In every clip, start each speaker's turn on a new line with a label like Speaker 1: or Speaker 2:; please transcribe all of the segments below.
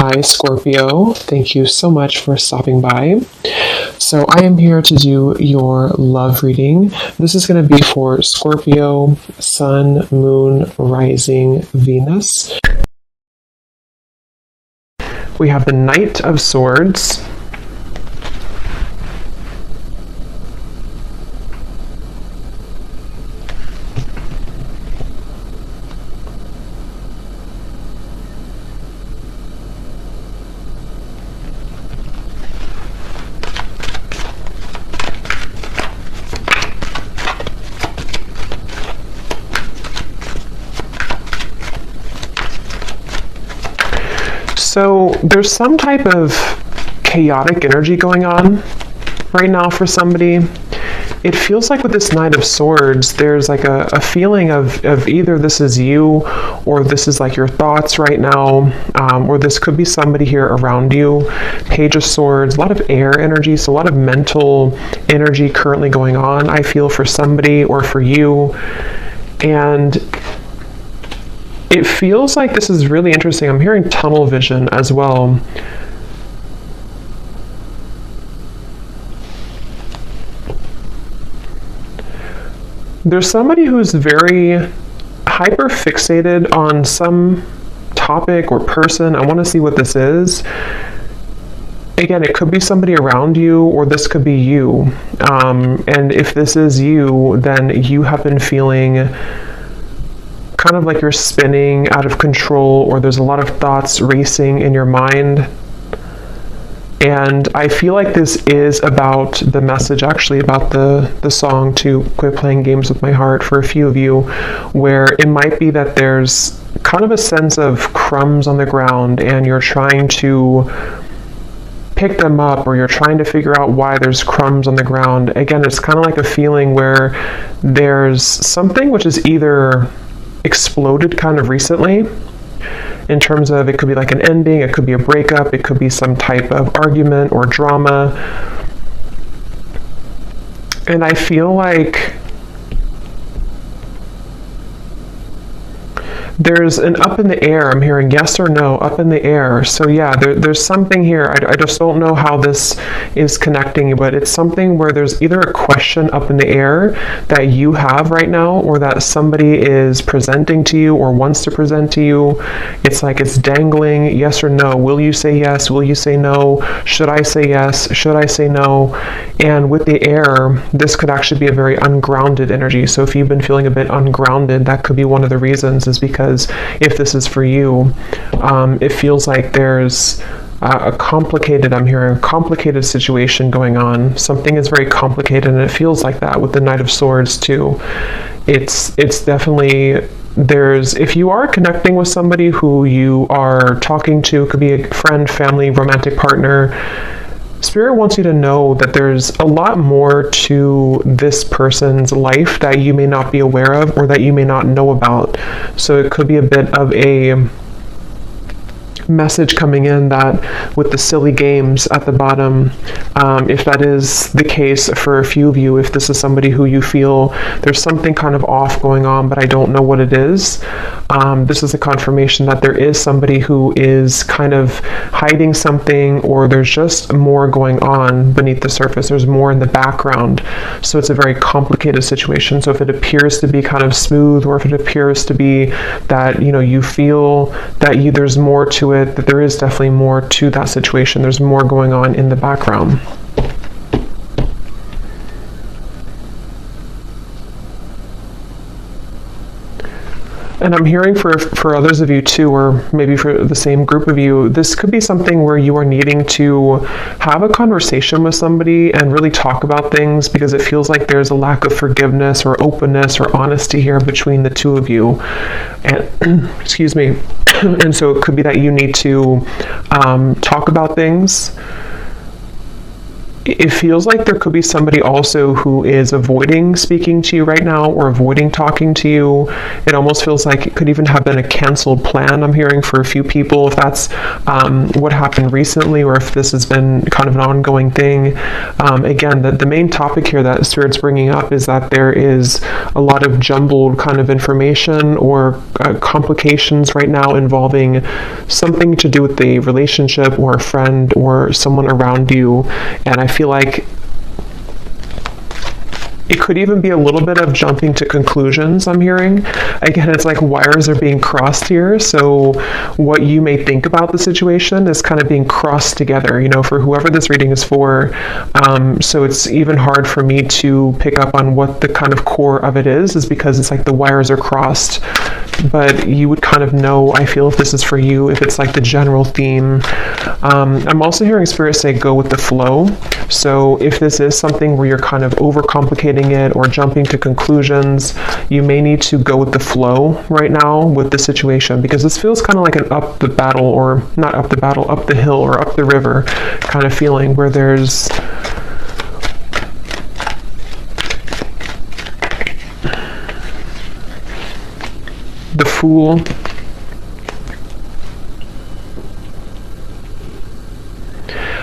Speaker 1: Hi, Scorpio. Thank you so much for stopping by. So, I am here to do your love reading. This is going to be for Scorpio, Sun, Moon, Rising, Venus. We have the Knight of Swords. So there's some type of chaotic energy going on right now for somebody. It feels like with this Knight of Swords, there's like a feeling of either this is you or this is like your thoughts right now, or this could be somebody here around you. Page of Swords, a lot of air energy, so a lot of mental energy currently going on, I feel, for somebody or for you. And it feels like this is really interesting. I'm hearing tunnel vision as well. There's somebody who's very hyper fixated on some topic or person. I want to see what this is. Again, it could be somebody around you, or this could be you. And if this is you, then you have been feeling kind of like you're spinning out of control, or there's a lot of thoughts racing in your mind. And I feel like this is about the message, actually, about the song to Quit Playing Games with My Heart for a few of you, where it might be that there's kind of a sense of crumbs on the ground and you're trying to pick them up, or you're trying to figure out why there's crumbs on the ground. Again, it's kind of like a feeling where there's something which is either exploded kind of recently, in terms of, it could be like an ending, it could be a breakup, it could be some type of argument or drama. And I feel like there's an up in the air. I'm hearing yes or no, up in the air. So yeah, there's something here. I just don't know how this is connecting, but it's something where there's either a question up in the air that you have right now, or that somebody is presenting to you or wants to present to you. It's like it's dangling, yes or no. Will you say yes? Will you say no? Should I say yes? Should I say no? And with the air, this could actually be a very ungrounded energy. So if you've been feeling a bit ungrounded, that could be one of the reasons, is because if this is for you, it feels like there's I'm hearing a complicated situation going on. Something is very complicated, and it feels like that with the Knight of Swords too. It's definitely, if you are connecting with somebody who you are talking to, could be a friend, family, romantic partner, Spirit wants you to know that there's a lot more to this person's life that you may not be aware of, or that you may not know about. So it could be a bit of a message coming in that with the silly games at the bottom, if that is the case for a few of you, if this is somebody who you feel there's something kind of off going on, but I don't know what it is, this is a confirmation that there is somebody who is kind of hiding something, or there's just more going on beneath the surface. There's more in the background. So it's a very complicated situation. So if it appears to be kind of smooth, or if it appears to be that, you feel that there's more to it, that there is definitely more to that situation. There's more going on in the background. And I'm hearing for others of you too, or maybe for the same group of you, this could be something where you are needing to have a conversation with somebody and really talk about things, because it feels like there's a lack of forgiveness or openness or honesty here between the two of you. And excuse me. And so it could be that you need to talk about things. it feels like there could be somebody also who is avoiding speaking to you right now or avoiding talking to you. It almost feels like it could even have been a canceled plan, I'm hearing, for a few people, if that's what happened recently, or if this has been kind of an ongoing thing. Again, the main topic here that Spirit's bringing up is that there is a lot of jumbled kind of information or complications right now involving something to do with the relationship or a friend or someone around you. And I feel like it could even be a little bit of jumping to conclusions, I'm hearing. Again, it's like wires are being crossed here. So what you may think about the situation is kind of being crossed together, you know, for whoever this reading is for. So it's even hard for me to pick up on what the kind of core of it is because it's like the wires are crossed. But you would kind of know, I feel, if this is for you, if it's like the general theme. I'm also hearing Spirit say go with the flow. So if this is something where you're kind of overcomplicating it or jumping to conclusions, you may need to go with the flow right now with the situation, because this feels kind of like an up the battle, or not up the battle, up the hill or up the river kind of feeling, where there's the Fool.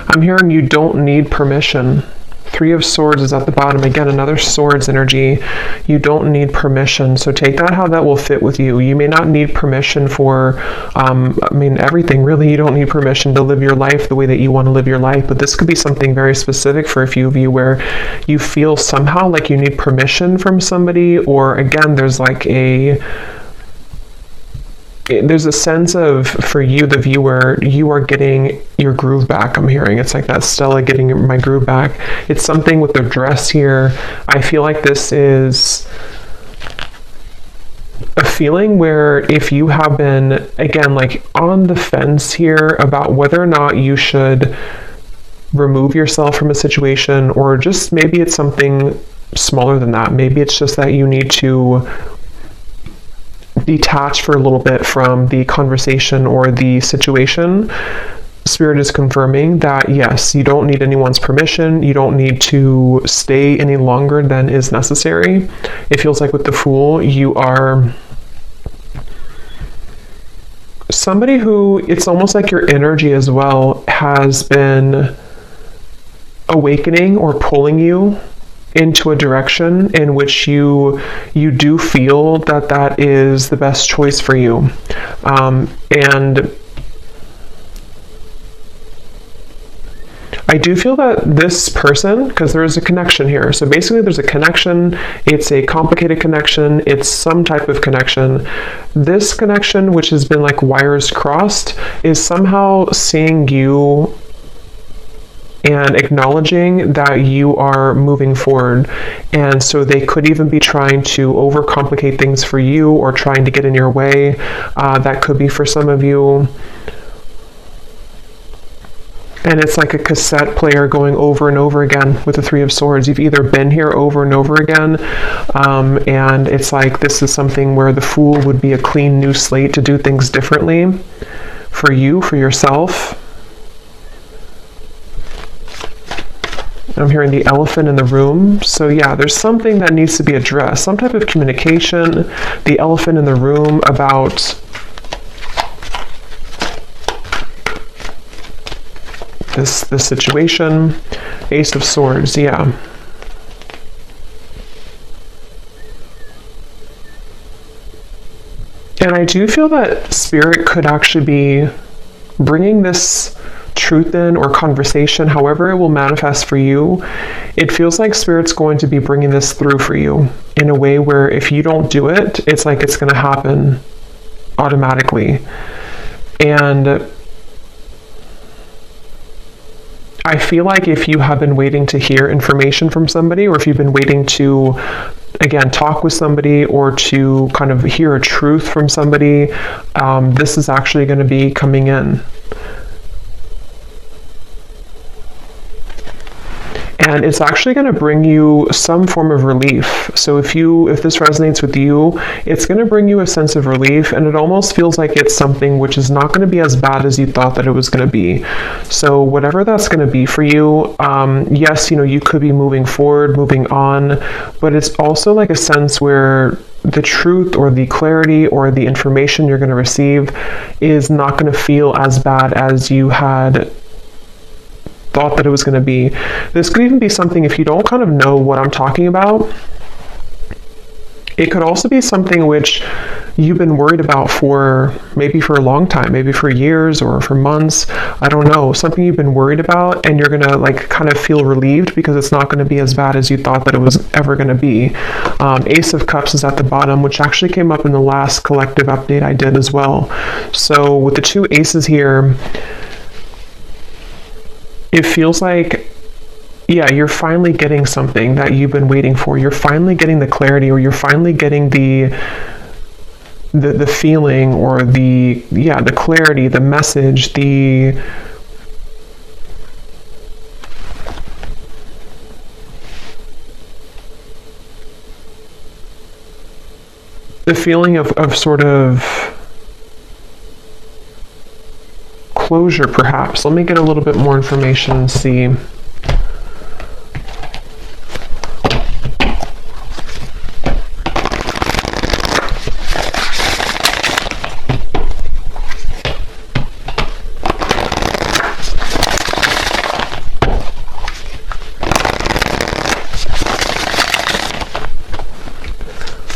Speaker 1: I'm hearing you don't need permission. Three of Swords is at the bottom. Again, another Swords energy. You don't need permission. So take that how that will fit with you. You may not need permission for, everything really. You don't need permission to live your life the way that you want to live your life. But this could be something very specific for a few of you where you feel somehow like you need permission from somebody, or again, there's like there's a sense of, for you, the viewer, you are getting your groove back, I'm hearing. It's like that Stella getting my groove back. It's something with the dress here. I feel like this is a feeling where if you have been, again, like on the fence here about whether or not you should remove yourself from a situation, or just maybe it's something smaller than that. Maybe it's just that you need to detach for a little bit from the conversation or the situation. Spirit is confirming that yes, you don't need anyone's permission. You don't need to stay any longer than is necessary. It feels like with the Fool, you are somebody who, it's almost like your energy as well has been awakening or pulling you into a direction in which you do feel that that is the best choice for you. And I do feel that this person, because there is a connection here. So basically there's a connection. It's a complicated connection. It's some type of connection. This connection, which has been like wires crossed, is somehow seeing you and acknowledging that you are moving forward. And so they could even be trying to overcomplicate things for you or trying to get in your way. That could be for some of you. And it's like a cassette player going over and over again with the Three of Swords. You've either been here over and over again, and it's like this is something where the Fool would be a clean new slate to do things differently for you, for yourself. I'm hearing the elephant in the room. So yeah, there's something that needs to be addressed, some type of communication. The elephant in the room about this situation. Ace of Swords, yeah. And I do feel that Spirit could actually be bringing this truth in, or conversation, however it will manifest for you. It feels like Spirit's going to be bringing this through for you in a way where if you don't do it, it's like it's going to happen automatically. And I feel like if you have been waiting to hear information from somebody, or if you've been waiting to, again, talk with somebody or to kind of hear a truth from somebody, this is actually going to be coming in. And it's actually going to bring you some form of relief. So if this resonates with you, it's going to bring you a sense of relief, and it almost feels like it's something which is not going to be as bad as you thought that it was going to be. So whatever that's going to be for you, yes, you could be moving forward, moving on, but it's also like a sense where the truth or the clarity or the information you're going to receive is not going to feel as bad as you had thought that it was going to be. This could even be something, if you don't kind of know what I'm talking about, it could also be something which you've been worried about for a long time, maybe for years or for months. I don't know, something you've been worried about, and you're going to like kind of feel relieved because it's not going to be as bad as you thought that it was ever going to be. Ace of Cups is at the bottom, which actually came up in the last collective update I did as well. So with the two aces here, it feels like, yeah, you're finally getting something that you've been waiting for. You're finally getting the clarity, or you're finally getting the feeling, or the clarity, the message, the feeling of sort of closure, perhaps. Let me get a little bit more information and see.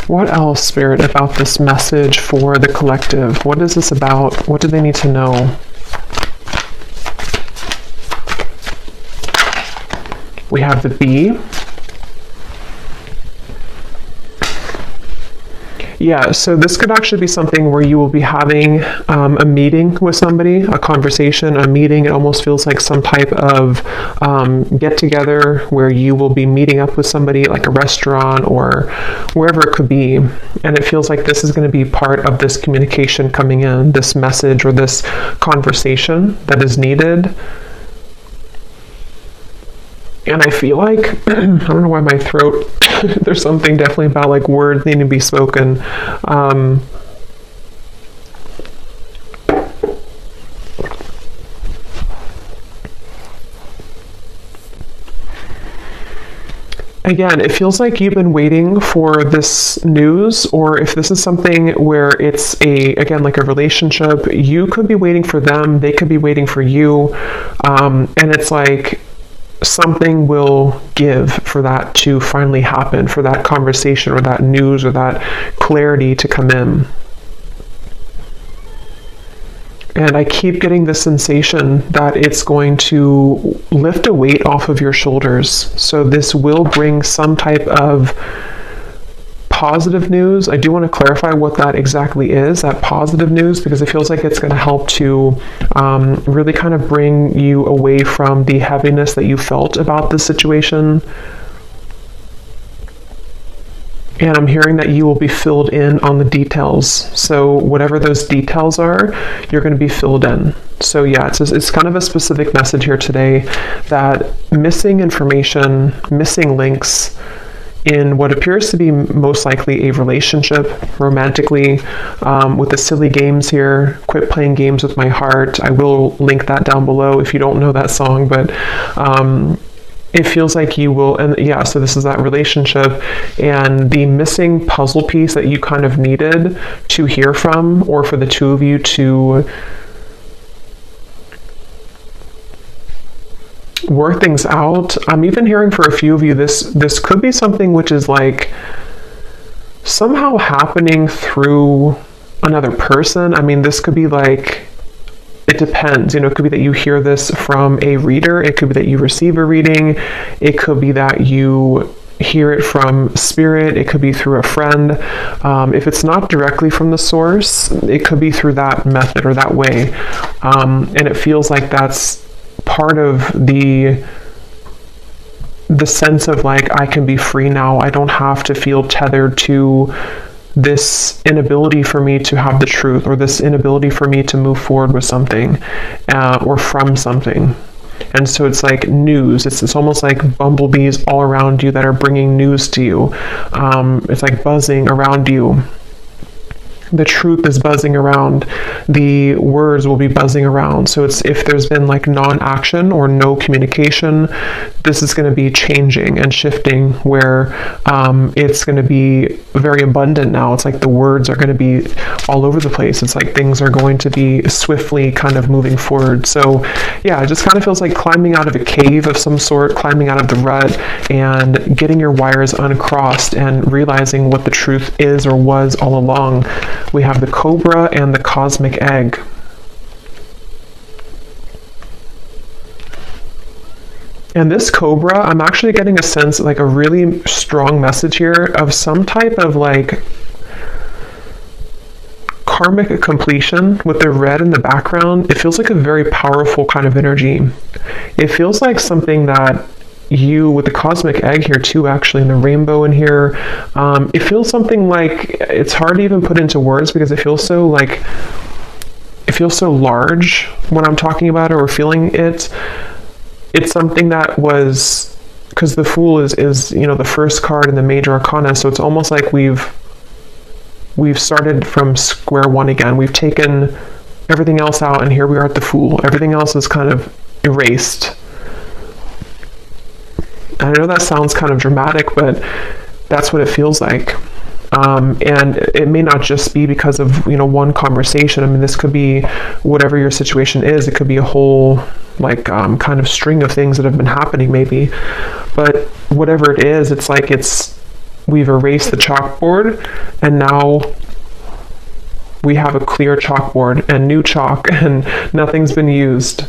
Speaker 1: What else, Spirit, about this message for the collective? What is this about? What do they need to know? We have the Bee. Yeah, so this could actually be something where you will be having a meeting with somebody, a conversation, a meeting. It almost feels like some type of get-together where you will be meeting up with somebody, like a restaurant or wherever it could be. And it feels like this is going to be part of this communication coming in, this message or this conversation that is needed. And I feel like, I don't know why my throat, there's something definitely about like words needing to be spoken. Again, it feels like you've been waiting for this news, or if this is something where it's again, like a relationship, you could be waiting for them, they could be waiting for you. And it's like, something will give for that to finally happen, for that conversation or that news or that clarity to come in. And I keep getting the sensation that it's going to lift a weight off of your shoulders. So this will bring some type of positive news. I do want to clarify what that exactly is, that positive news, because it feels like it's going to help to really kind of bring you away from the heaviness that you felt about this situation. And I'm hearing that you will be filled in on the details. So whatever those details are, you're going to be filled in. So yeah, it's kind of a specific message here today that missing information, missing links, in what appears to be most likely a relationship, romantically, with the silly games here. Quit playing games with my heart. I will link that down below if you don't know that song, but it feels like you will, and yeah, so this is that relationship, and the missing puzzle piece that you kind of needed to hear from, or for the two of you to work things out. I'm even hearing for a few of you, this could be something which is like somehow happening through another person. I mean, this could be like, it depends, it could be that you hear this from a reader, it could be that you receive a reading, it could be that you hear it from spirit, it could be through a friend. If it's not directly from the source, it could be through that method or that way. And it feels like that's part of the sense of like, I can be free now. I don't have to feel tethered to this inability for me to have the truth, or this inability for me to move forward with something, or from something. And so it's like news. It's almost like bumblebees all around you that are bringing news to you. It's like buzzing around you. The truth is buzzing around. The words will be buzzing around. So it's, if there's been like non-action or no communication, this is going to be changing and shifting, where it's going to be very abundant now. It's like the words are going to be all over the place. It's like things are going to be swiftly kind of moving forward. So yeah, it just kind of feels like climbing out of a cave of some sort, climbing out of the rut and getting your wires uncrossed and realizing what the truth is or was all along. We have the Cobra and the Cosmic Egg. And this Cobra, I'm actually getting a sense, like a really strong message here of some type of like karmic completion with the red in the background. It feels like a very powerful kind of energy. It feels like something that you, with the cosmic egg here too, actually, and the rainbow in here, it feels something like, it's hard to even put into words because it feels so like, it feels so large when I'm talking about it or feeling it. It's something that was, because the Fool is you know, the first card in the major arcana, so it's almost like we've started from square one again. We've taken everything else out and here we are at the Fool. Everything else is kind of erased. I know that sounds kind of dramatic, but that's what it feels like. And it may not just be because of, you know, one conversation. I mean, this could be whatever your situation is. It could be a whole, like, kind of string of things that have been happening maybe. But whatever it is, it's like we've erased the chalkboard and now we have a clear chalkboard and new chalk and nothing's been used.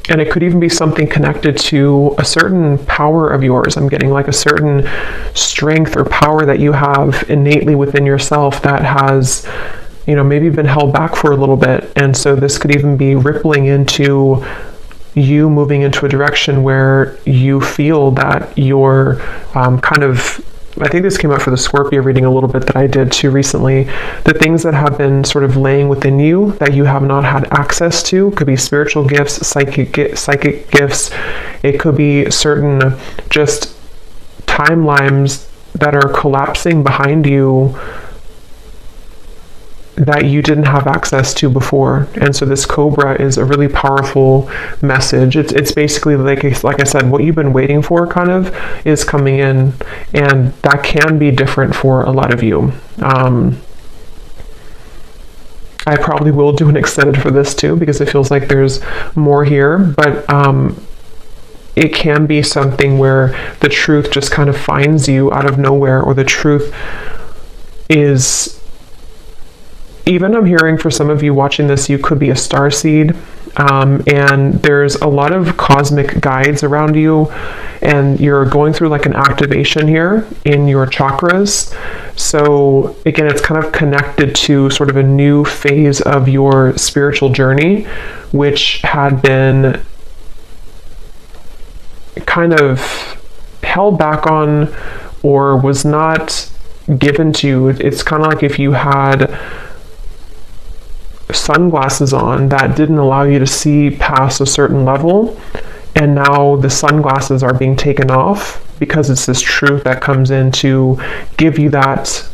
Speaker 1: And it could even be something connected to a certain power of yours. I'm getting like a certain strength or power that you have innately within yourself that has, you know, maybe been held back for a little bit. And so this could even be rippling into you moving into a direction where you feel that you're kind of, I think this came up for the Scorpio reading a little bit that I did too recently. The things that have been sort of laying within you that you have not had access to could be spiritual gifts, psychic gifts. It could be certain just timelines that are collapsing behind you that you didn't have access to before. And so this Cobra is a really powerful message. It's basically like I said, what you've been waiting for kind of is coming in, and that can be different for a lot of you. I probably will do an extended for this too because it feels like there's more here, but it can be something where the truth just kind of finds you out of nowhere, or the truth is, even I'm hearing for some of you watching this, you could be a starseed, and there's a lot of cosmic guides around you, and you're going through like an activation here in your chakras. So again, it's kind of connected to sort of a new phase of your spiritual journey, which had been kind of held back on or was not given to you. It's kind of like if you had sunglasses on that didn't allow you to see past a certain level, and now the sunglasses are being taken off because it's this truth that comes in to give you that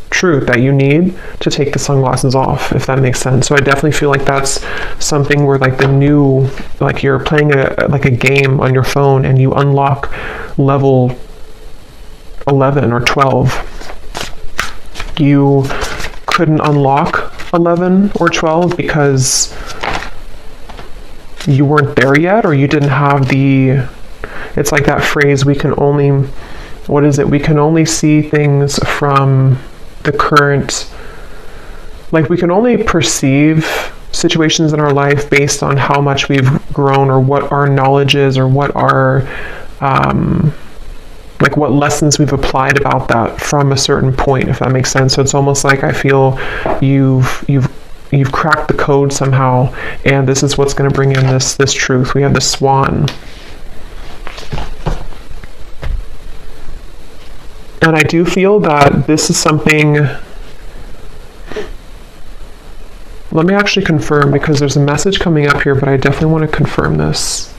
Speaker 1: truth that you need to take the sunglasses off, if that makes sense. So I definitely feel like that's something where like the new, like you're playing like a game on your phone and you unlock level 11 or 12. You couldn't unlock 11 or 12 because you weren't there yet, or you didn't have the, it's like that phrase, we can only, what is it? We can only see things from the current, like we can only perceive situations in our life based on how much we've grown or what our knowledge is or what our, like what lessons we've applied about that from a certain point, if that makes sense. So it's almost like I feel you've cracked the code somehow, and this is what's going to bring in this truth. We have the Swan. And I do feel that this is something Let me actually confirm, because there's a message coming up here, but I definitely want to confirm this.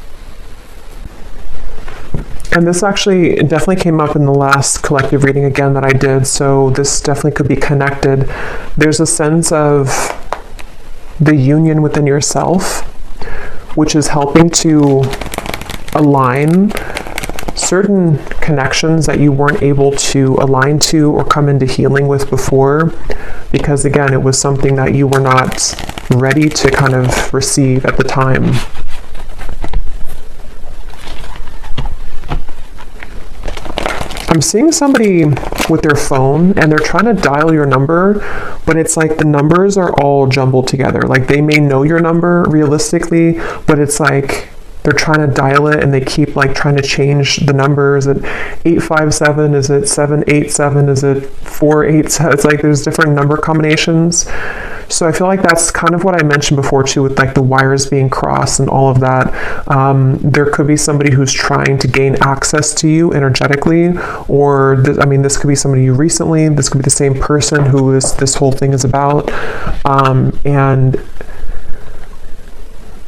Speaker 1: And this actually definitely came up in the last collective reading again that I did, so this definitely could be connected. There's a sense of the union within yourself, which is helping to align certain connections that you weren't able to align to or come into healing with before, because again, it was something that you were not ready to kind of receive at the time. I'm seeing somebody with their phone and they're trying to dial your number, but it's like the numbers are all jumbled together. Like they may know your number realistically, but it's like they're trying to dial it and they keep like trying to change the numbers. Is it 857? Is it 787? Is it 487? It's like there's different number combinations. So I feel like that's kind of what I mentioned before too, with like the wires being crossed and all of that. There could be somebody who's trying to gain access to you energetically, or this could be somebody you recently, this could be the same person who this whole thing is about. And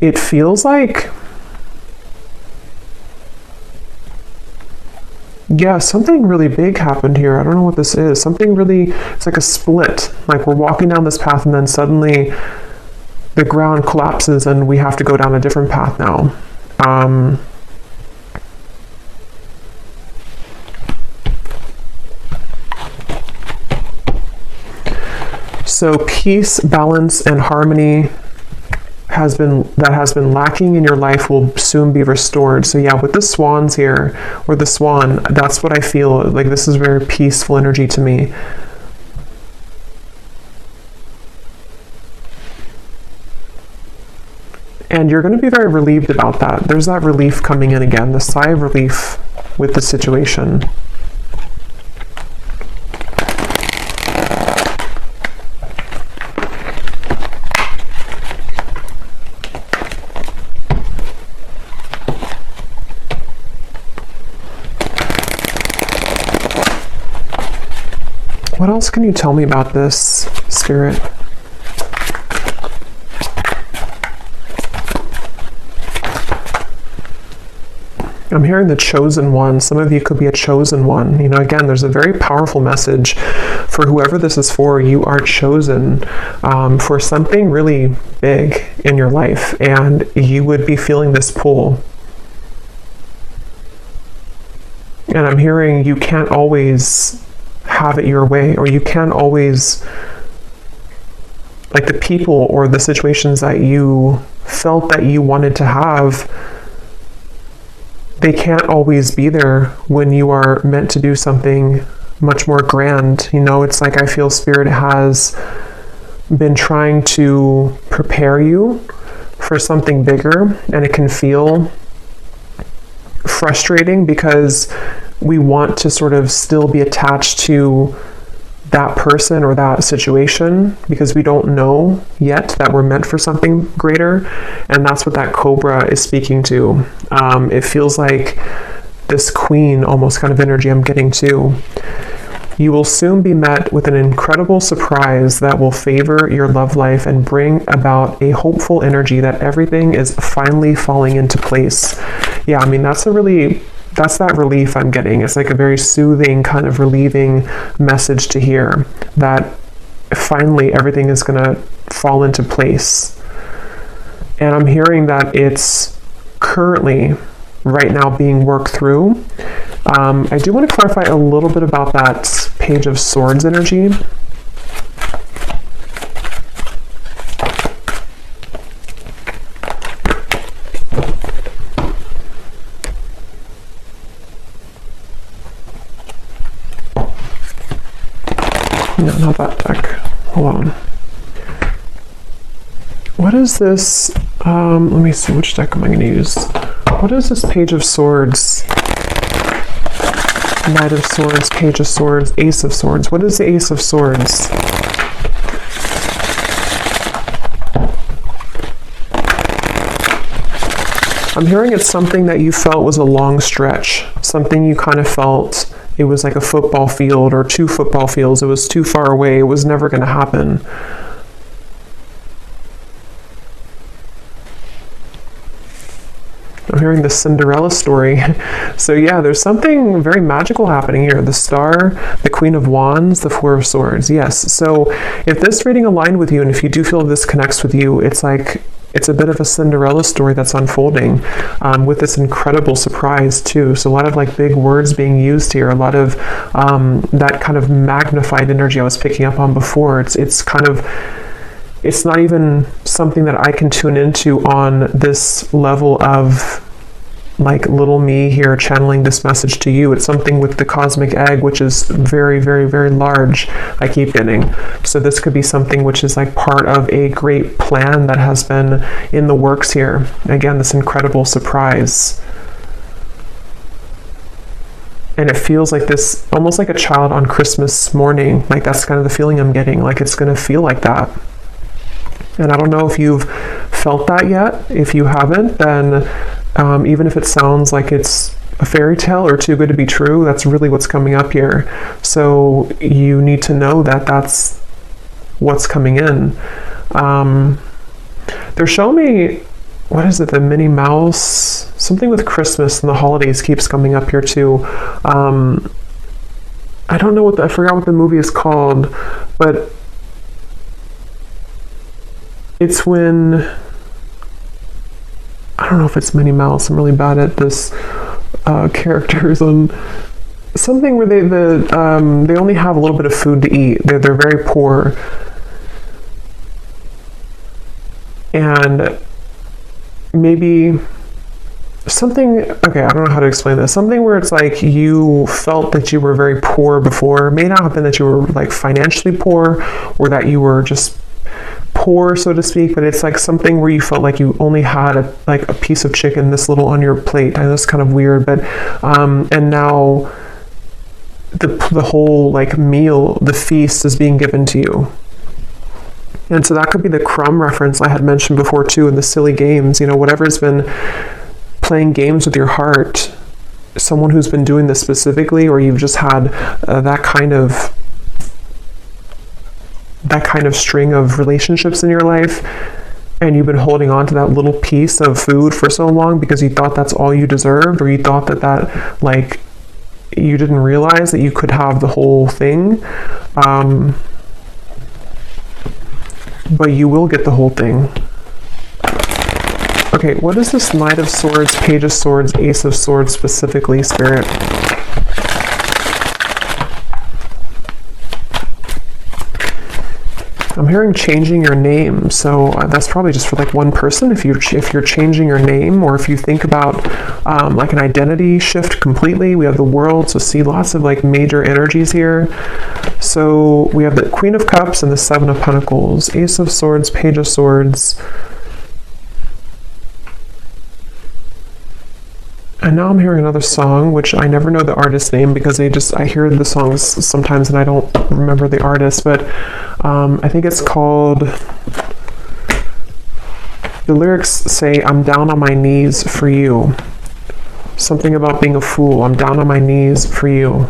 Speaker 1: it feels like, yeah, something really big happened here. I don't know what this is. Something really, it's like a split. Like we're walking down this path and then suddenly the ground collapses and we have to go down a different path now. So peace, balance, and harmony has been lacking in your life will soon be restored. So yeah, with the swans here, or the swan, that's what I feel like. This is very peaceful energy to me. And you're going to be very relieved about that. There's that relief coming in again, the sigh of relief with the situation. What else can you tell me about this, Spirit? I'm hearing the chosen one. Some of you could be a chosen one. You know, again, there's a very powerful message for whoever this is for. You are chosen for something really big in your life, and you would be feeling this pull. And I'm hearing you can't always have it your way, or you can't always, like the people or the situations that you felt that you wanted to have, they can't always be there when you are meant to do something much more grand. You know, it's like I feel Spirit has been trying to prepare you for something bigger, and it can feel frustrating because we want to sort of still be attached to that person or that situation because we don't know yet that we're meant for something greater. And that's what that cobra is speaking to. It feels like this queen almost kind of energy I'm getting too. You will soon be met with an incredible surprise that will favor your love life and bring about a hopeful energy that everything is finally falling into place. Yeah, I mean, that's that relief I'm getting. It's like a very soothing, kind of relieving message to hear that finally everything is going to fall into place. And I'm hearing that it's currently, right now, being worked through. I do want to clarify a little bit about that Page of Swords energy. No, not that deck. Hold on. What is this? Let me see, which deck am I going to use? What is this Page of Swords? Knight of Swords, Page of Swords, Ace of Swords. What is the Ace of Swords? I'm hearing it's something that you felt was a long stretch. Something you kind of felt it was like a football field or 2 football fields. It was too far away. It was never going to happen. I'm hearing the Cinderella story. So yeah, there's something very magical happening here. The Star, the Queen of Wands, the Four of Swords. Yes. So if this reading aligned with you, and if you do feel this connects with you, it's like, it's a bit of a Cinderella story that's unfolding, with this incredible surprise too. So a lot of like big words being used here, a lot of that kind of magnified energy I was picking up on before. It's kind of, it's not even something that I can tune into on this level of like little me here channeling this message to you. It's something with the cosmic egg, which is very, very, very large, I keep getting. So this could be something which is like part of a great plan that has been in the works here. Again, this incredible surprise. And it feels like this, almost like a child on Christmas morning. Like that's kind of the feeling I'm getting, like it's going to feel like that. And I don't know if you've felt that yet. If you haven't, then even if it sounds like it's a fairy tale or too good to be true, that's really what's coming up here. So you need to know that that's what's coming in. They're showing me, what is it, the Minnie Mouse? Something with Christmas and the holidays keeps coming up here too. I don't know I forgot what the movie is called, but it's when, I don't know if it's Minnie Mouse. I'm really bad at this characters on something where they only have a little bit of food to eat. They're very poor, and maybe something, okay, I don't know how to explain this. Something where it's like you felt that you were very poor before. It may not have been that you were like financially poor or that you were just poor, so to speak, but it's like something where you felt like you only had a piece of chicken this little on your plate. I know it's kind of weird, but and now the whole like meal, the feast is being given to you. And so that could be the crumb reference I had mentioned before too, in the silly games, you know, whatever's been playing games with your heart, someone who's been doing this specifically, or you've just had that kind of string of relationships in your life, and you've been holding on to that little piece of food for so long because you thought that's all you deserved, or you thought that like you didn't realize that you could have the whole thing, but you will get the whole thing. Okay, what is this Knight of Swords, Page of Swords, Ace of Swords specifically, Spirit? I'm hearing changing your name, so that's probably just for like one person. If you're changing your name, or if you think about like an identity shift completely. We have the World, so see lots of like major energies here. So we have the Queen of Cups and the Seven of Pentacles, Ace of Swords, Page of Swords. And now I'm hearing another song, which I never know the artist's name because I hear the songs sometimes and I don't remember the artist, but I think it's called, the lyrics say, I'm down on my knees for you. Something about being a fool. I'm down on my knees for you.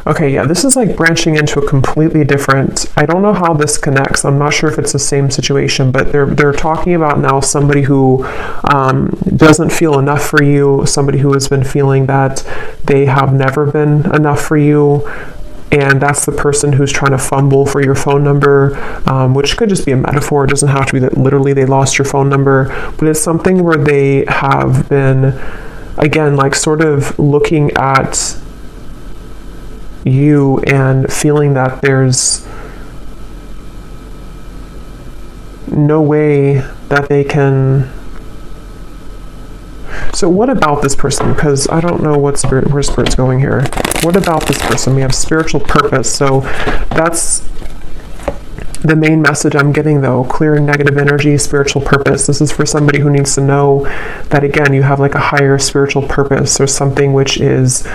Speaker 1: Okay, yeah, this is like branching into a completely different, I don't know how this connects. I'm not sure if it's the same situation, but they're talking about now somebody who doesn't feel enough for you, somebody who has been feeling that they have never been enough for you, and that's the person who's trying to fumble for your phone number, which could just be a metaphor. It doesn't have to be that literally they lost your phone number, but it's something where they have been, again, like sort of looking at you and feeling that there's no way that they can. So what about this person? Because I don't know where Spirit's going here. What about this person? We have spiritual purpose. So that's the main message I'm getting, though. Clearing negative energy, spiritual purpose. This is for somebody who needs to know that, again, you have like a higher spiritual purpose or something which is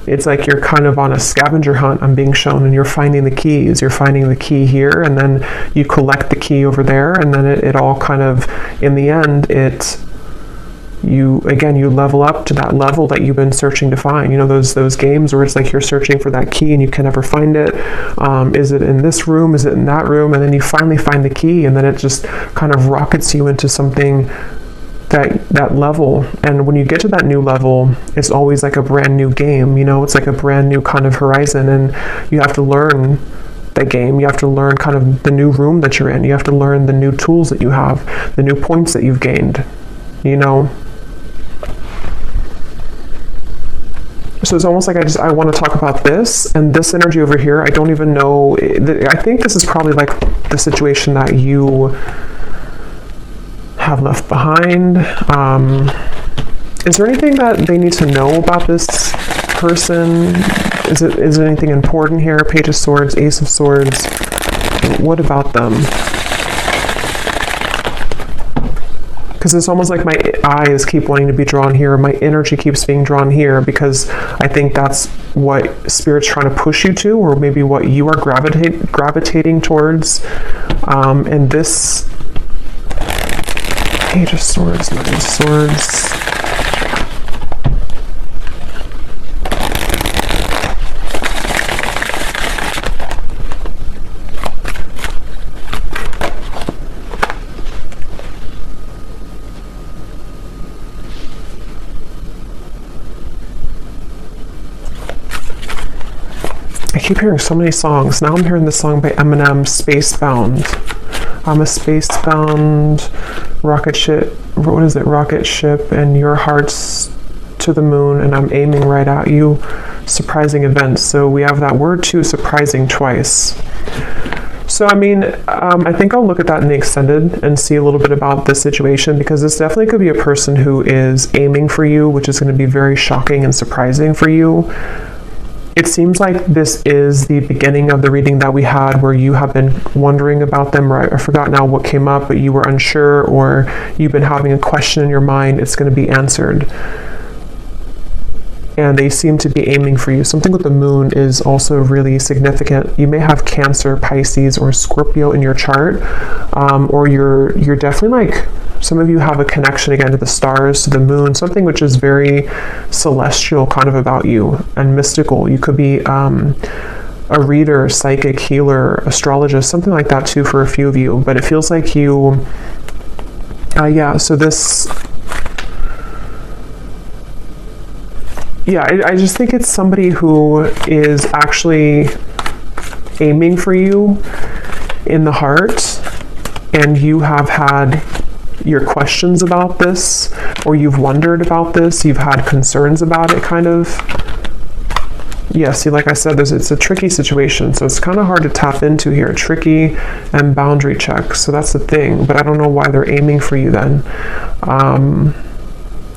Speaker 1: it's like you're kind of on a scavenger hunt, I'm being shown, and you're finding the keys. You're finding the key here, and then you collect the key over there, and then it all kind of, in the end, you level up to that level that you've been searching to find. You know, those games where it's like you're searching for that key and you can never find it. Is it in this room? Is it in that room? And then you finally find the key, and then it just kind of rockets you into something, that level. And when you get to that new level, it's always like a brand new game. You know, it's like a brand new kind of horizon, and you have to learn that game. You have to learn kind of the new room that you're in. You have to learn the new tools that you have, the new points that you've gained, you know. So it's almost like I want to talk about this, and this energy over here, I don't even know. I think this is probably like the situation that you have left behind. Is there anything that they need to know about this person? Is it anything important here? Page of Swords, Ace of Swords. What about them? Because it's almost like my eyes keep wanting to be drawn here. My energy keeps being drawn here, because I think that's what Spirit's trying to push you to, or maybe what you are gravitating towards. And this Page of Swords, Knight of Swords. I keep hearing so many songs. Now I'm hearing the song by Eminem, Spacebound. I'm a spacebound rocket ship. What is it? Rocket ship, and your heart's to the moon, and I'm aiming right at you. Surprising events. So we have that word too, surprising, twice. So, I mean, I think I'll look at that in the extended and see a little bit about this situation, because this definitely could be a person who is aiming for you, which is going to be very shocking and surprising for you. It seems like this is the beginning of the reading that we had, where you have been wondering about them, right? I forgot now what came up, but you were unsure, or you've been having a question in your mind. It's going to be answered. And they seem to be aiming for you. Something with the moon is also really significant. You may have Cancer, Pisces, or Scorpio in your chart, or you're definitely like, some of you have a connection again to the stars, to the moon, something which is very celestial kind of about you and mystical. You could be a reader, psychic, healer, astrologist, something like that too for a few of you. But it feels like you, so this, I just think it's somebody who is actually aiming for you in the heart, and you have had your questions about this, or you've wondered about this, you've had concerns about it, kind of. Yeah, see, like I said, it's a tricky situation, so it's kind of hard to tap into here. Tricky and boundary checks, so that's the thing, but I don't know why they're aiming for you then.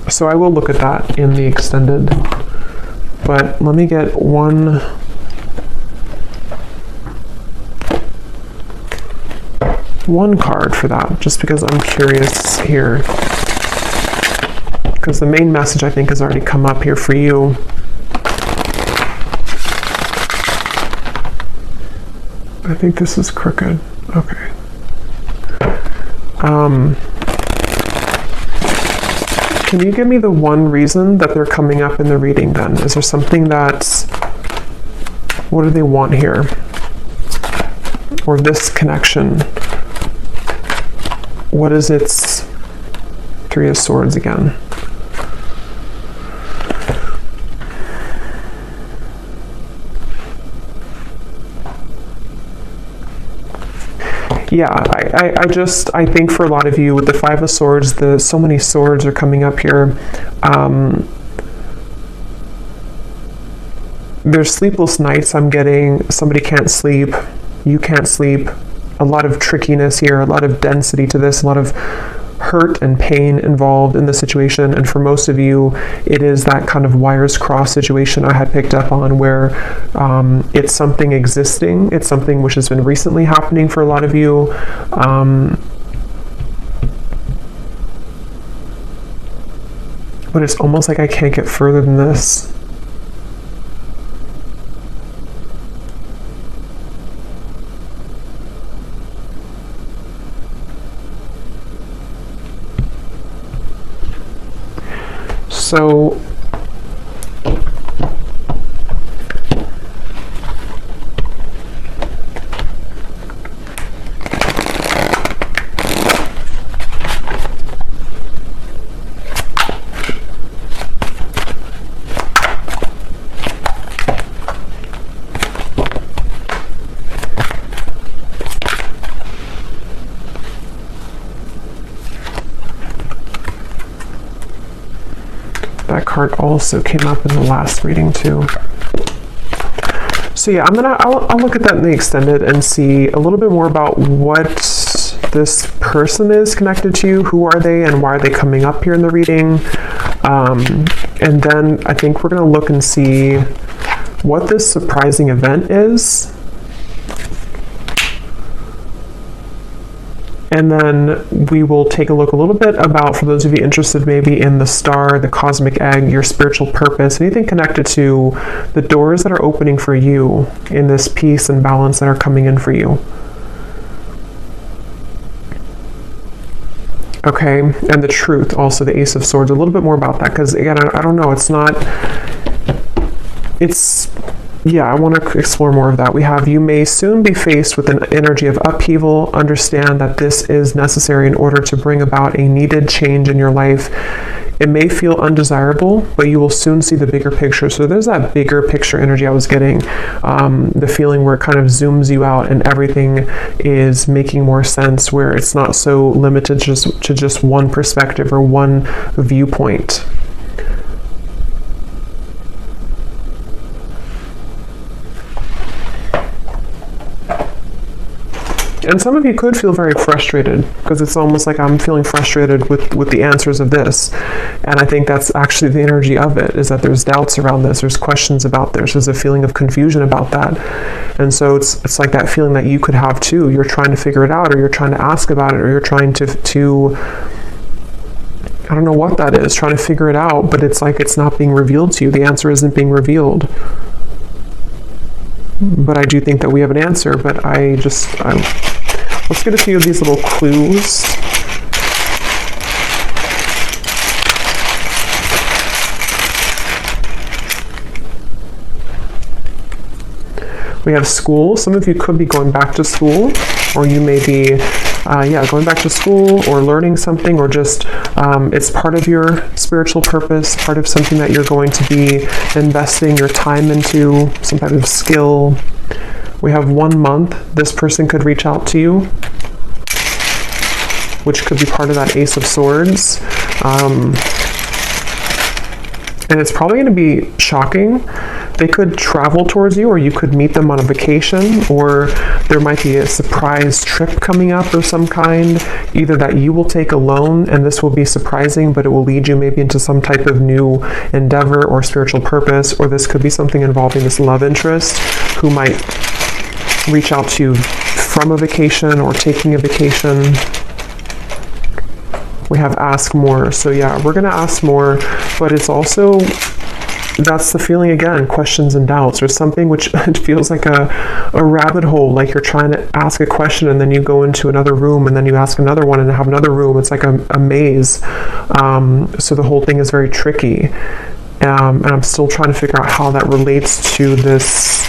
Speaker 1: So I will look at that in the extended, but let me get one card for that, just because I'm curious here, because the main message I think has already come up here for you. I think this is crooked. Okay. Can you give me the one reason that they're coming up in the reading then? Is there something that's, what do they want here? Or this connection? What is its Three of Swords again? Yeah, I think for a lot of you with the Five of Swords, so many swords are coming up here. There's sleepless nights I'm getting. Somebody can't sleep. You can't sleep. A lot of trickiness here, a lot of density to this, a lot of hurt and pain involved in the situation. And for most of you, it is that kind of wires crossed situation I had picked up on, where it's something existing, it's something which has been recently happening for a lot of you. But it's almost like I can't get further than this. So that card also came up in the last reading too. So yeah, I'll look at that in the extended and see a little bit more about what this person is connected to, who are they, and why are they coming up here in the reading. And then I think we're going to look and see what this surprising event is. And then we will take a look a little bit about, for those of you interested maybe in the star, the cosmic egg, your spiritual purpose, anything connected to the doors that are opening for you in this peace and balance that are coming in for you. Okay, and the truth, also the Ace of Swords, a little bit more about that, because again, I don't know, yeah, I want to explore more of that. We have, you may soon be faced with an energy of upheaval. Understand that this is necessary in order to bring about a needed change in your life. It may feel undesirable, but you will soon see the bigger picture. So there's that bigger picture energy I was getting, the feeling where it kind of zooms you out and everything is making more sense, where it's not so limited to just one perspective or one viewpoint. And some of you could feel very frustrated, because it's almost like I'm feeling frustrated with the answers of this. And I think that's actually the energy of it, is that there's doubts around this, there's questions about this, there's a feeling of confusion about that. And so it's like that feeling that you could have too. You're trying to figure it out, or you're trying to ask about it, or you're trying to I don't know what that is, trying to figure it out, but it's like it's not being revealed to you. The answer isn't being revealed. But I do think that we have an answer, but let's get a few of these little clues. We have school. Some of you could be going back to school, or you may be going back to school or learning something, or just it's part of your spiritual purpose, part of something that you're going to be investing your time into, some type of skill. We have 1 month. This person could reach out to you, which could be part of that Ace of Swords. And it's probably going to be shocking. They could travel towards you, or you could meet them on a vacation, or there might be a surprise trip coming up of some kind, either that you will take alone, and this will be surprising, but it will lead you maybe into some type of new endeavor or spiritual purpose, or this could be something involving this love interest who might reach out to you from a vacation or taking a vacation. We have ask more. So yeah, we're going to ask more, but it's also, that's the feeling again, questions and doubts, or something which it feels like a rabbit hole, like you're trying to ask a question and then you go into another room and then you ask another one and have another room. It's like a maze. So the whole thing is very tricky. And I'm still trying to figure out how that relates to this,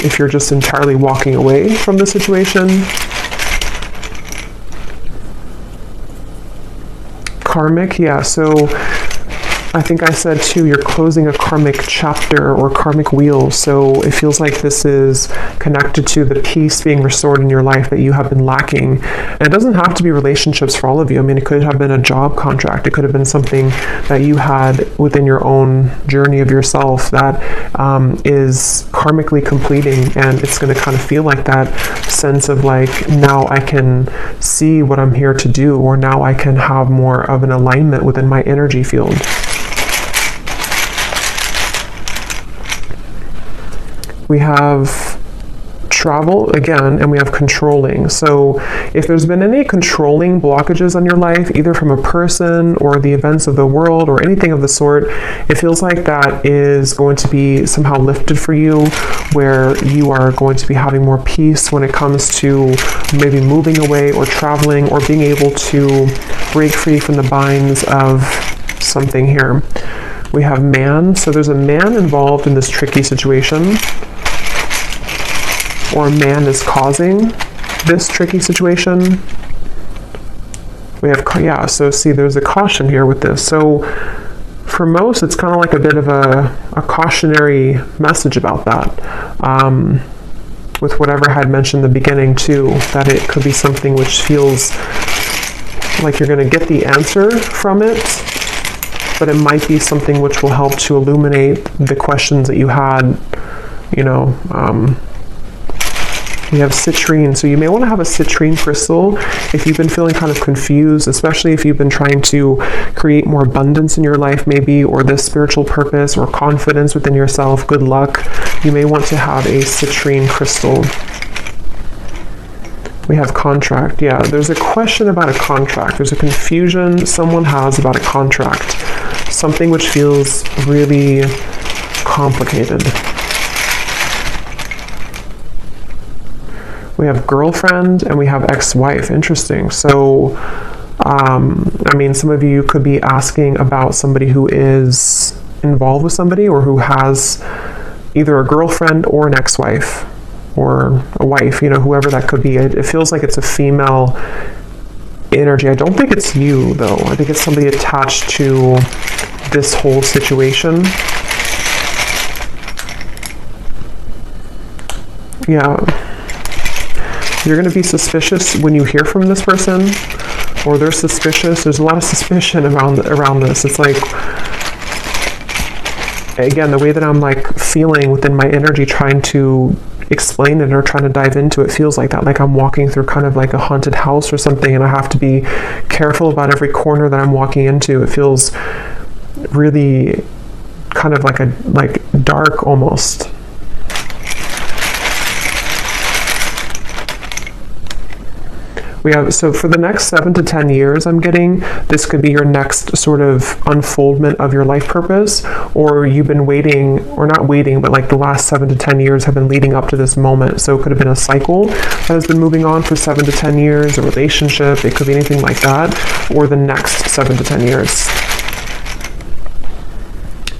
Speaker 1: if you're just entirely walking away from the situation. Karmic, yeah, so I think I said too, you're closing a karmic chapter or karmic wheel, so it feels like this is connected to the peace being restored in your life that you have been lacking. And it doesn't have to be relationships for all of you. I mean, it could have been a job contract. It could have been something that you had within your own journey of yourself that is karmically completing, and it's going to kind of feel like that sense of like, now I can see what I'm here to do, or now I can have more of an alignment within my energy field. We have travel again, and we have controlling. So if there's been any controlling blockages on your life, either from a person or the events of the world or anything of the sort, it feels like that is going to be somehow lifted for you, where you are going to be having more peace when it comes to maybe moving away or traveling, or being able to break free from the binds of something here. We have man, so there's a man involved in this tricky situation, or a man is causing this tricky situation. We have, yeah, so see, there's a caution here with this. So for most, it's kind of like a bit of a cautionary message about that. With whatever I had mentioned in the beginning too, that it could be something which feels like you're going to get the answer from it, but it might be something which will help to illuminate the questions that you had, you know. We have citrine, so you may want to have a citrine crystal if you've been feeling kind of confused, especially if you've been trying to create more abundance in your life maybe, or this spiritual purpose or confidence within yourself, good luck. You may want to have a citrine crystal. We have contract. Yeah, there's a question about a contract. There's a confusion someone has about a contract. Something which feels really complicated. We have girlfriend and we have ex-wife. Interesting. So, I mean, some of you could be asking about somebody who is involved with somebody, or who has either a girlfriend or an ex-wife, or a wife, you know, whoever that could be. It feels like it's a female energy. I don't think it's you, though. I think it's somebody attached to this whole situation. Yeah. You're going to be suspicious when you hear from this person, or they're suspicious. There's a lot of suspicion around this. It's like, again, the way that I'm like feeling within my energy, trying to explain it or trying to dive into it, feels like that. Like I'm walking through kind of like a haunted house or something, and I have to be careful about every corner that I'm walking into. It feels really kind of like dark almost. We have, so for the next 7 to 10 years, I'm getting, this could be your next sort of unfoldment of your life purpose, or you've been waiting, or not waiting, but like the last 7 to 10 years have been leading up to this moment. So it could have been a cycle that has been moving on for 7 to 10 years, a relationship, it could be anything like that, or the next 7 to 10 years.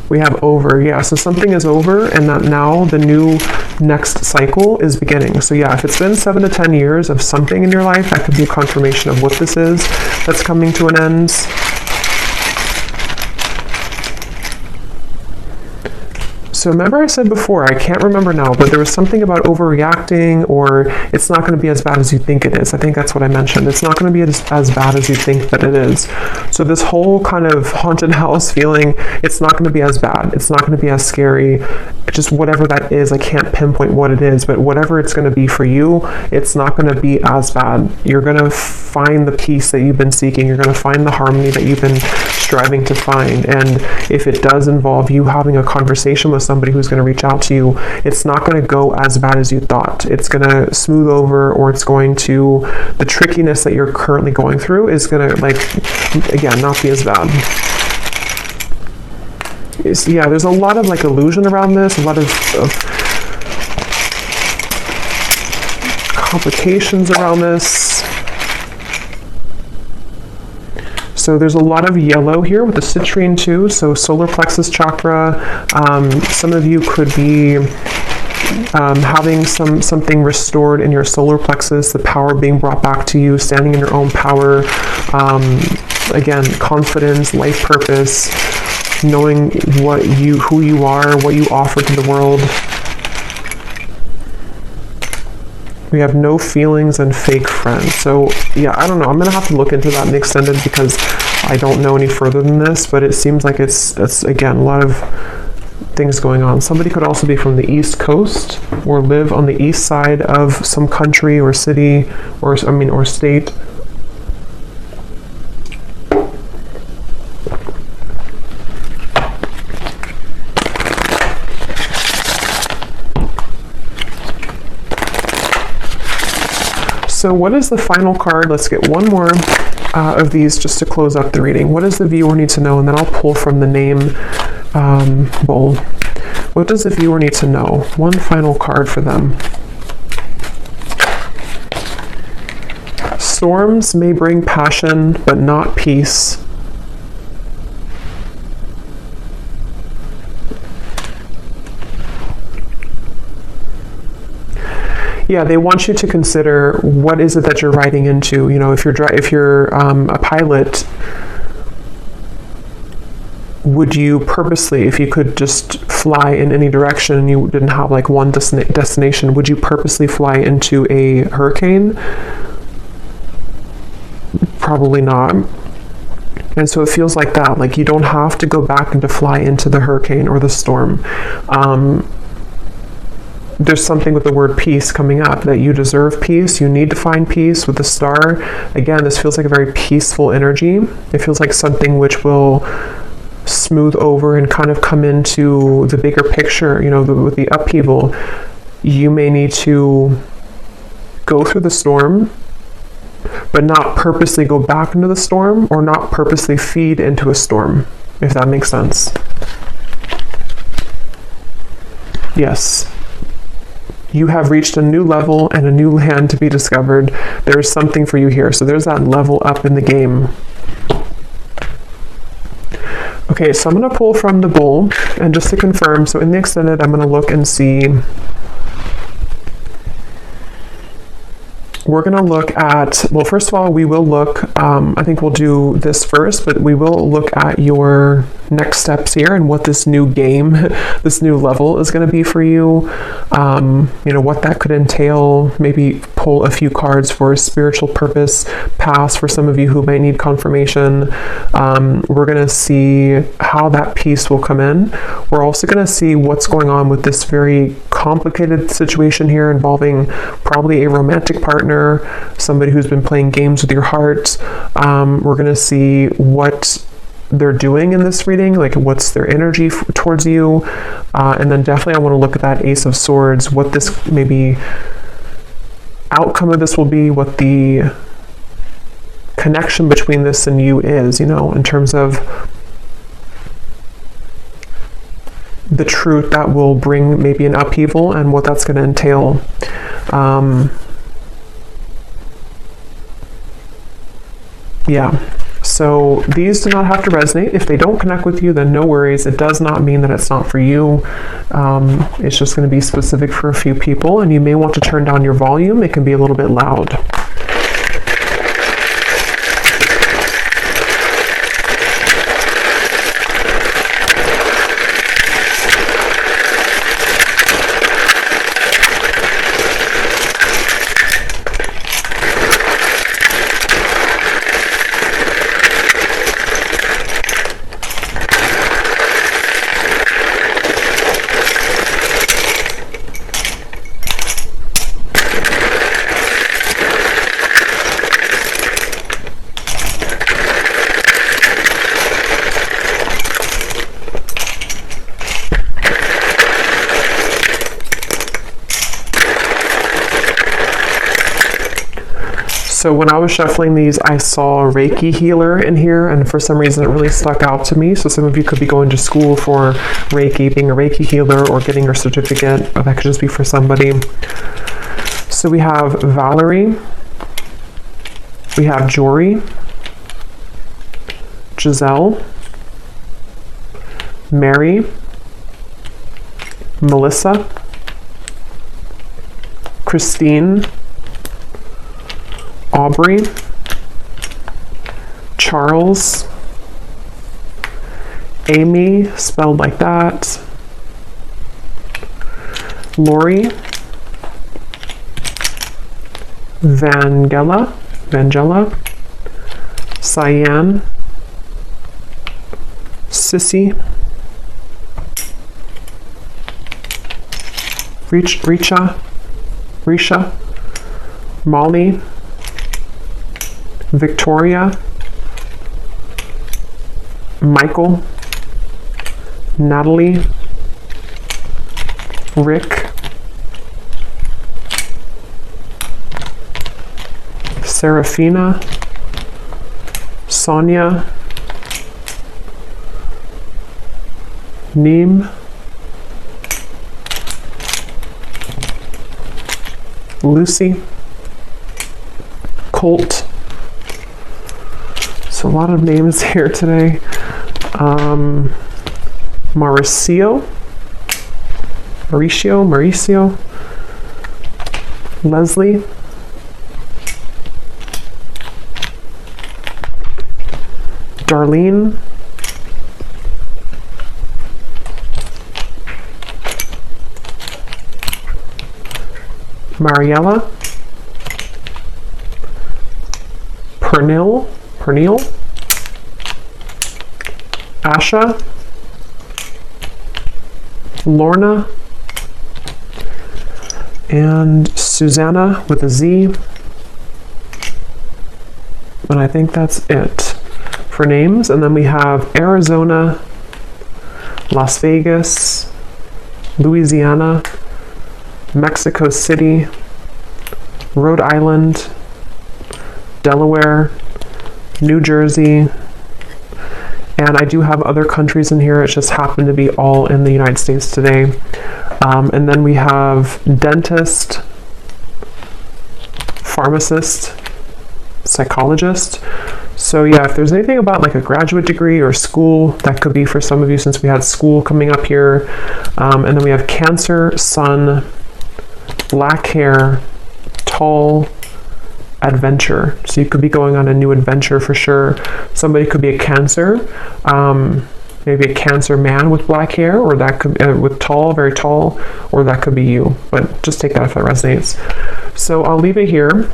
Speaker 1: We have over, yeah, so something is over, and that now the new next cycle is beginning. So yeah, if it's been 7 to 10 years of something in your life, that could be a confirmation of what this is that's coming to an end. So remember I said before, I can't remember now, but there was something about overreacting, or it's not going to be as bad as you think it is. I think that's what I mentioned. It's not going to be as bad as you think that it is. So this whole kind of haunted house feeling, it's not going to be as bad. It's not going to be as scary. Just whatever that is, I can't pinpoint what it is, but whatever it's going to be for you, it's not going to be as bad. You're going to find the peace that you've been seeking. You're going to find the harmony that you've been striving to find. And if it does involve you having a conversation with somebody who's going to reach out to you, it's not going to go as bad as you thought. It's going to smooth over, or it's going to, the trickiness that you're currently going through is going to, like, again, not be as bad. Yeah, there's a lot of like illusion around this, a lot of complications around this. So there's a lot of yellow here with the citrine too, so solar plexus chakra. Some of you could be having something restored in your solar plexus, the power being brought back to you, standing in your own power. Again, confidence, life purpose, knowing who you are, what you offer to the world. We have no feelings and fake friends. So yeah, I don't know. I'm going to have to look into that in the extended, because I don't know any further than this, but it seems like it's again, a lot of things going on. Somebody could also be from the East Coast, or live on the east side of some country or city, or state. So what is the final card? Let's get one more of these just to close up the reading. What does the viewer need to know? And then I'll pull from the name bowl. What does the viewer need to know? One final card for them. Storms may bring passion, but not peace. Yeah, they want you to consider what is it that you're riding into. You know, if you're a pilot, would you purposely, if you could just fly in any direction and you didn't have like one destination, would you purposely fly into a hurricane? Probably not. And so it feels like that. Like you don't have to go back and to fly into the hurricane or the storm. There's something with the word peace coming up, that you deserve peace. You need to find peace with the star. Again, this feels like a very peaceful energy. It feels like something which will smooth over and kind of come into the bigger picture, you know, with the upheaval. You may need to go through the storm, but not purposely go back into the storm or not purposely feed into a storm, if that makes sense. Yes. You have reached a new level and a new land to be discovered. There is something for you here. So there's that level up in the game. Okay, so I'm going to pull from the bowl, and just to confirm, so in the extended, I'm going to look and see. We're going to look at, well, first of all, we will look, I think we'll do this first, but we will look at your next steps here and what this new game, this new level is going to be for you. You know, what that could entail. Maybe pull a few cards for a spiritual purpose pass for some of you who might need confirmation. We're going to see how that piece will come in. We're also going to see what's going on with this very complicated situation here involving probably a romantic partner, somebody who's been playing games with your heart. We're going to see what they're doing in this reading, like what's their energy towards you, and then definitely I want to look at that Ace of Swords, what this maybe outcome of this will be, what the connection between this and you is, you know, in terms of the truth that will bring maybe an upheaval and what that's going to entail. Yeah, so these do not have to resonate. If they don't connect with you, then no worries. It does not mean that it's not for you. It's just going to be specific for a few people, and you may want to turn down your volume. It can be a little bit loud. So when I was shuffling these, I saw a Reiki healer in here, and for some reason it really stuck out to me. So some of you could be going to school for Reiki, being a Reiki healer, or getting your certificate, or that could just be for somebody. So we have Valerie, we have Jory, Giselle, Mary, Melissa, Christine, Aubrey, Charles, Amy, spelled like that, Lori, Vangela, Cyan, Sissy, Risha, Molly, Victoria, Michael, Natalie, Rick, Serafina, Sonia, Neem, Lucy, Colt. So a lot of names here today. Mauricio, Leslie, Darlene, Mariella, Pernil, Asha, Lorna, and Susanna with a Z. And I think that's it for names. And then we have Arizona, Las Vegas, Louisiana, Mexico City, Rhode Island, Delaware, New Jersey, and I do have other countries in here. It just happened to be all in the United States today. And then we have dentist, pharmacist, psychologist. So yeah, if there's anything about like a graduate degree or school, that could be for some of you since we had school coming up here. And then we have Cancer, Sun, black hair, tall, adventure. So you could be going on a new adventure for sure. Somebody could be a Cancer, maybe a Cancer man with black hair, or that could with tall, very tall, or that could be you. But just take that if that resonates. So I'll leave it here.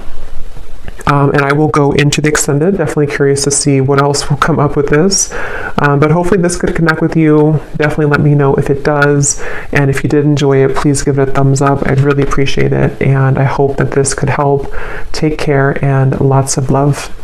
Speaker 1: And I will go into the extended. Definitely curious to see what else will come up with this. But hopefully this could connect with you. Definitely let me know if it does. And if you did enjoy it, please give it a thumbs up. I'd really appreciate it. And I hope that this could help. Take care and lots of love.